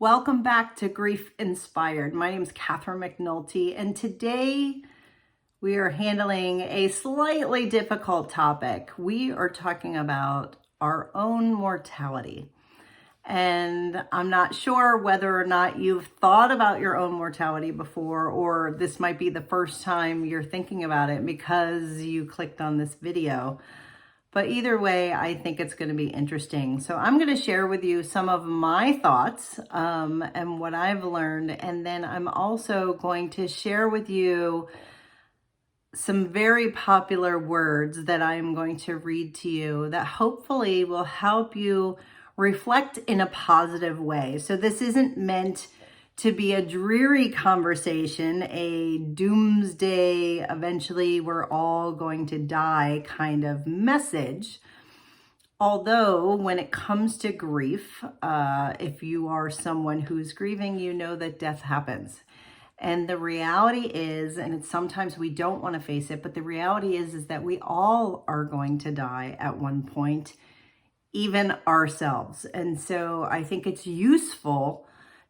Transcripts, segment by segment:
Welcome back to Grief Inspired. My name is Catherine McNulty, and today we are handling a slightly difficult topic. We are talking about our own mortality. And I'm not sure whether or not you've thought about your own mortality before, or this might be the first time you're thinking about it because you clicked on this video. But either way, I think it's going to be interesting. So I'm going to share with you some of my thoughts and what I've learned. And then I'm also going to share with you some very popular words that I'm going to read to you that hopefully will help you reflect in a positive way. So this isn't meant to be a dreary conversation, a doomsday, eventually we're all going to die kind of message. Although when it comes to grief, if you are someone who's grieving, you know that death happens. And the reality is, and it's sometimes we don't want to face it, but the reality is that we all are going to die at one point, even ourselves. And so I think it's useful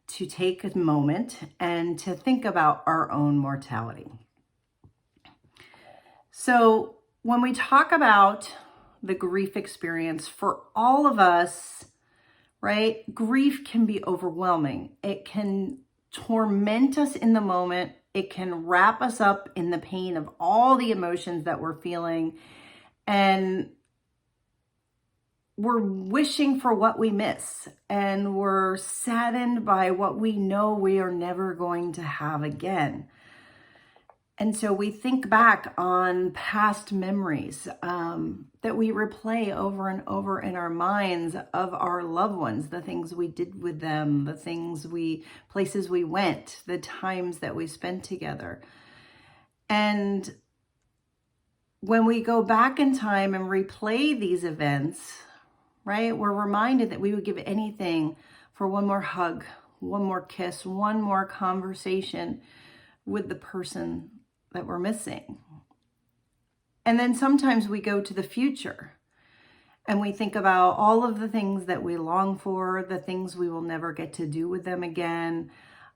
to take a moment and to think about our own mortality. So when we talk about the grief experience for all of us, right, grief can be overwhelming. It can torment us in the moment. It can wrap us up in the pain of all the emotions that we're feeling. And we're wishing for what we miss, and we're saddened by what we know we are never going to have again. And so we think back on past memories that we replay over and over in our minds of our loved ones, the things we did with them, places we went, the times that we spent together. And when we go back in time and replay these events, right, we're reminded that we would give anything for one more hug, one more kiss, one more conversation with the person that we're missing. And then sometimes we go to the future and we think about all of the things that we long for, the things we will never get to do with them again,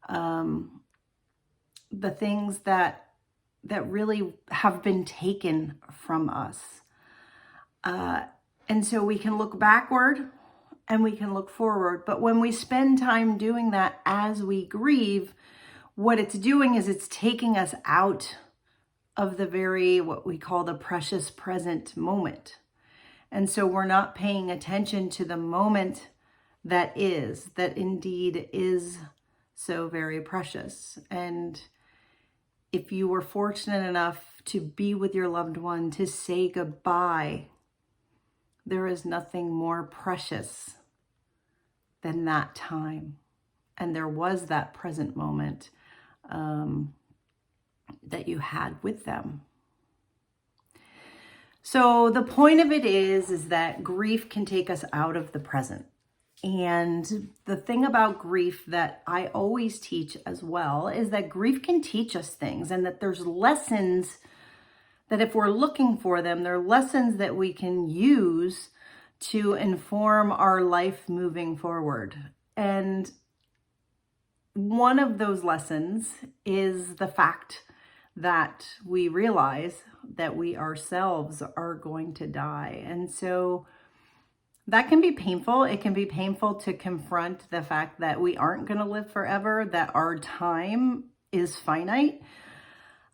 the things that really have been taken from us. And so we can look backward and we can look forward. But when we spend time doing that as we grieve, what it's doing is it's taking us out of the very, what we call the precious present moment. And so we're not paying attention to the moment that indeed is so very precious. And if you were fortunate enough to be with your loved one, to say goodbye, there is nothing more precious than that time. And there was that present moment that you had with them. So the point of it is that grief can take us out of the present. And the thing about grief that I always teach as well is that grief can teach us things, and that there's lessons that if we're looking for them, they're lessons that we can use to inform our life moving forward. And one of those lessons is the fact that we realize that we ourselves are going to die. And so that can be painful. It can be painful to confront the fact that we aren't going to live forever, that our time is finite.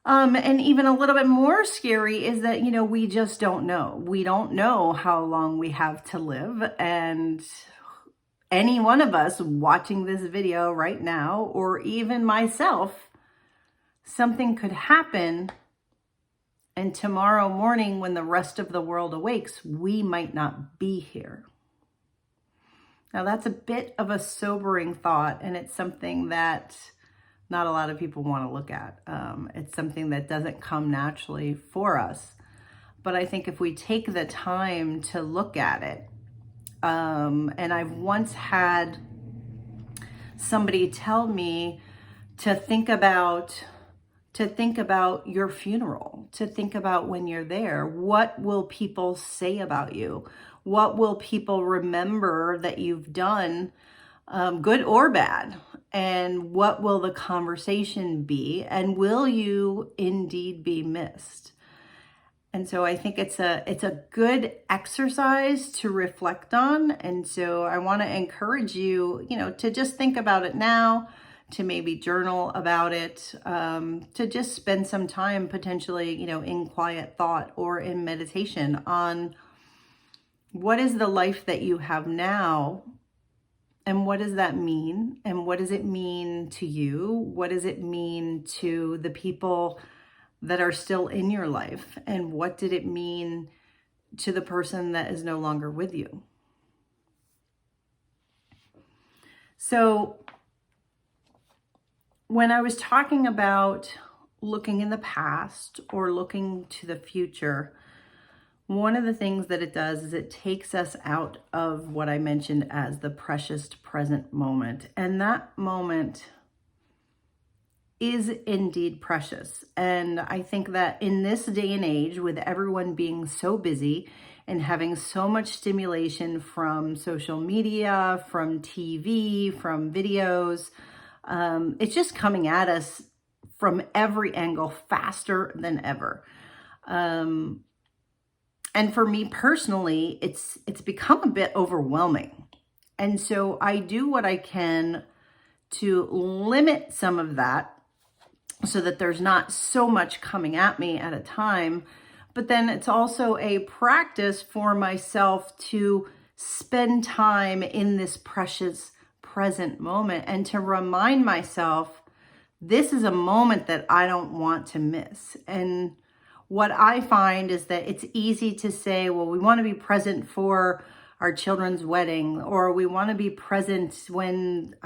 And even a little bit more scary is that, we just don't know. We don't know how long we have to live. And any one of us watching this video right now, or even myself, something could happen. And tomorrow morning, when the rest of the world awakes, we might not be here. Now, that's a bit of a sobering thought, and it's something that not a lot of people want to look at. It's something that doesn't come naturally for us. But I think if we take the time to look at it, and I've once had somebody tell me to think about your funeral, to think about when you're there. What will people say about you? What will people remember that you've done good or bad? And what will the conversation be? And will you indeed be missed? And so I think it's a good exercise to reflect on. And so I want to encourage you, to just think about it now, to maybe journal about it, to just spend some time potentially, in quiet thought or in meditation on what is the life that you have now, and what does that mean? And what does it mean to you? What does it mean to the people that are still in your life? And what did it mean to the person that is no longer with you? So when I was talking about looking in the past or looking to the future, one of the things that it does is it takes us out of what I mentioned as the precious present moment. And that moment is indeed precious. And I think that in this day and age, with everyone being so busy and having so much stimulation from social media, from TV, from videos, it's just coming at us from every angle faster than ever. And for me personally, it's become a bit overwhelming. And so I do what I can to limit some of that so that there's not so much coming at me at a time. But then it's also a practice for myself to spend time in this precious present moment and to remind myself, this is a moment that I don't want to miss. And what I find is that it's easy to say, well, we want to be present for our children's wedding, or we want to be present when,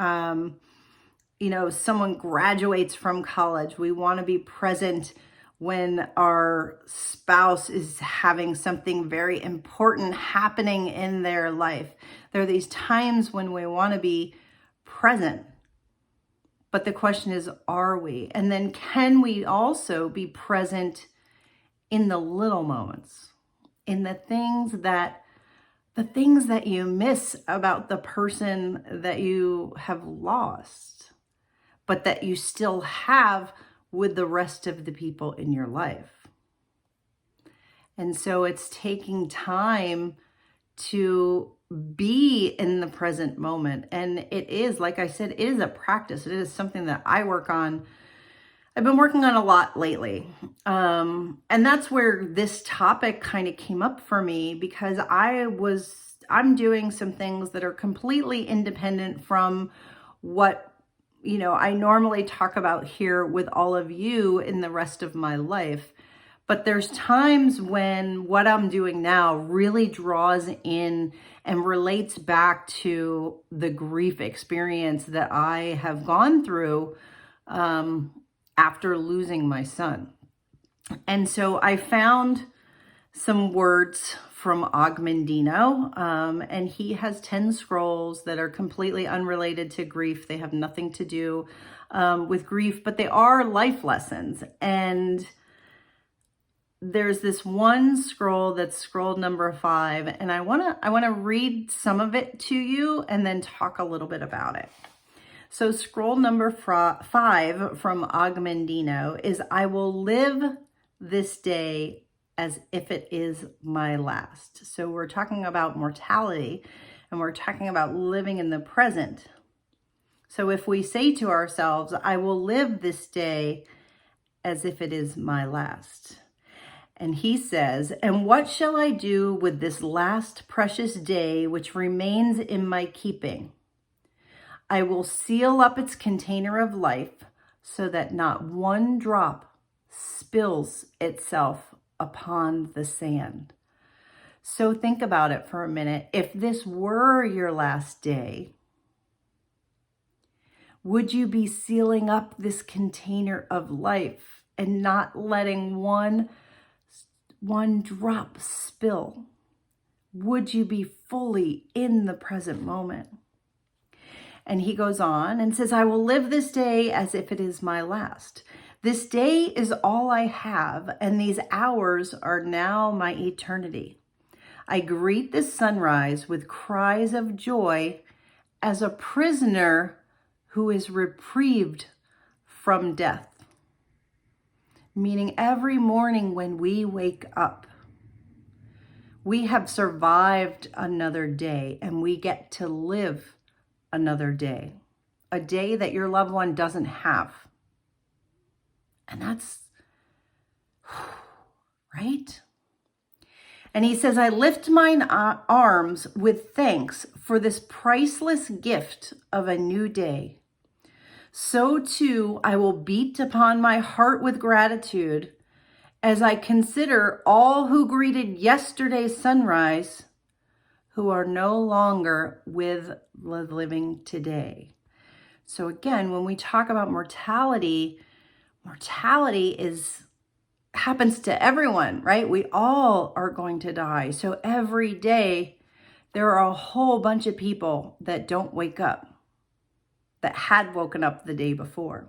someone graduates from college. We want to be present when our spouse is having something very important happening in their life. There are these times when we want to be present. But the question is, are we? And then can we also be present in the little moments, in the things that you miss about the person that you have lost, but that you still have with the rest of the people in your life? And so it's taking time to be in the present moment. And it is, like I said, it is a practice. It is something that I work on. I've been working on a lot lately. And that's where this topic kind of came up for me, because I'm doing some things that are completely independent from what, I normally talk about here with all of you in the rest of my life. But there's times when what I'm doing now really draws in and relates back to the grief experience that I have gone through after losing my son. And so I found some words from Og Mandino, and he has 10 scrolls that are completely unrelated to grief. They have nothing to do with grief, but they are life lessons. And there's this one scroll that's scroll number 5, and I want to read some of it to you and then talk a little bit about it. So scroll number 5 from Og Mandino is, I will live this day as if it is my last. So we're talking about mortality, and we're talking about living in the present. So if we say to ourselves, I will live this day as if it is my last. And he says, and what shall I do with this last precious day which remains in my keeping? I will seal up its container of life so that not one drop spills itself upon the sand. So think about it for a minute. If this were your last day, would you be sealing up this container of life and not letting one drop spill? Would you be fully in the present moment? And he goes on and says, I will live this day as if it is my last. This day is all I have, and these hours are now my eternity. I greet this sunrise with cries of joy as a prisoner who is reprieved from death. Meaning every morning when we wake up, we have survived another day and we get to live another day. A day that your loved one doesn't have. And that's, right? And he says, I lift mine arms with thanks for this priceless gift of a new day. So too, I will beat upon my heart with gratitude as I consider all who greeted yesterday's sunrise, who are no longer with the living today. So again, when we talk about mortality happens to everyone, right? We all are going to die. So every day, there are a whole bunch of people that don't wake up, that had woken up the day before.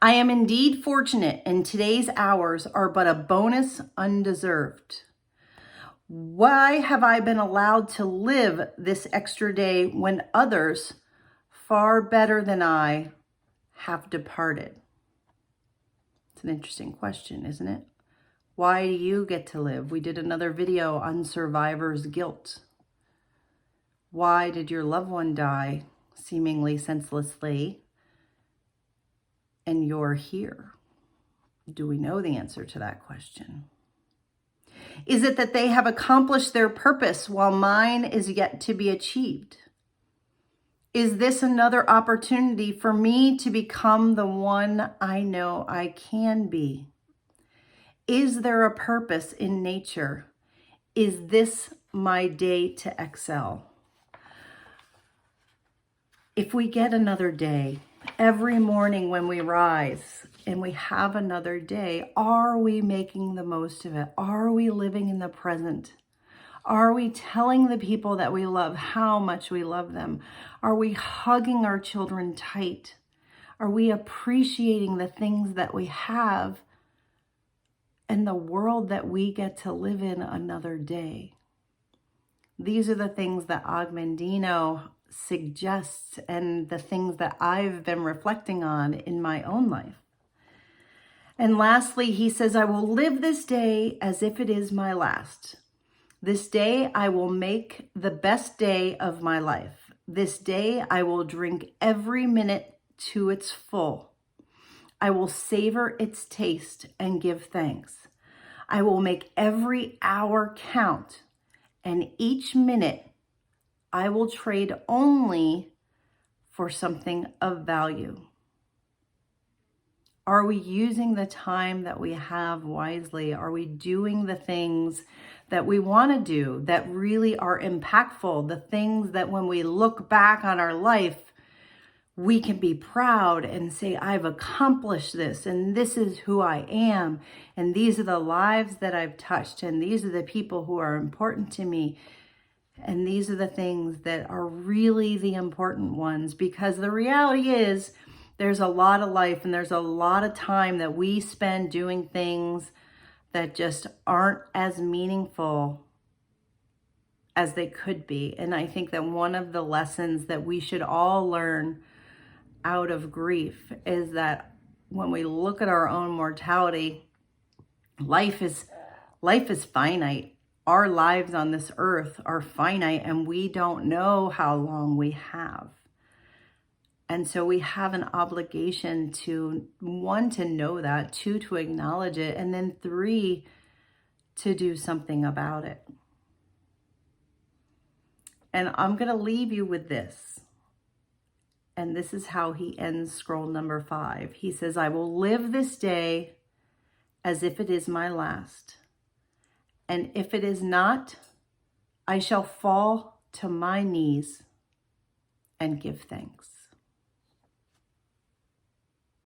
I am indeed fortunate, and today's hours are but a bonus undeserved. Why have I been allowed to live this extra day when others, far better than I, have departed? It's an interesting question, isn't it? Why do you get to live? We did another video on survivor's guilt. Why did your loved one die seemingly senselessly and you're here? Do we know the answer to that question? Is it that they have accomplished their purpose while mine is yet to be achieved? Is this another opportunity for me to become the one I know I can be? Is there a purpose in nature? Is this my day to excel? If we get another day, every morning when we rise and we have another day, are we making the most of it? Are we living in the present? Are we telling the people that we love how much we love them? Are we hugging our children tight? Are we appreciating the things that we have and the world that we get to live in another day? These are the things that Og Mandino suggests and the things that I've been reflecting on in my own life. And lastly, he says, I will live this day as if it is my last. This day I will make the best day of my life. This day I will drink every minute to its full. I will savor its taste and give thanks. I will make every hour count, and each minute I will trade only for something of value. Are we using the time that we have wisely? Are we doing the things that we want to do that really are impactful? The things that when we look back on our life, we can be proud and say, I've accomplished this, and this is who I am, and these are the lives that I've touched, and these are the people who are important to me, and these are the things that are really the important ones. Because the reality is, there's a lot of life and there's a lot of time that we spend doing things that just aren't as meaningful as they could be. And I think that one of the lessons that we should all learn out of grief is that when we look at our own mortality, life is finite. Our lives on this earth are finite, and we don't know how long we have. And so we have an obligation to, one, to know that, two, to acknowledge it, and then three, to do something about it. And I'm going to leave you with this. And this is how he ends scroll number 5. He says, I will live this day as if it is my last. And if it is not, I shall fall to my knees and give thanks.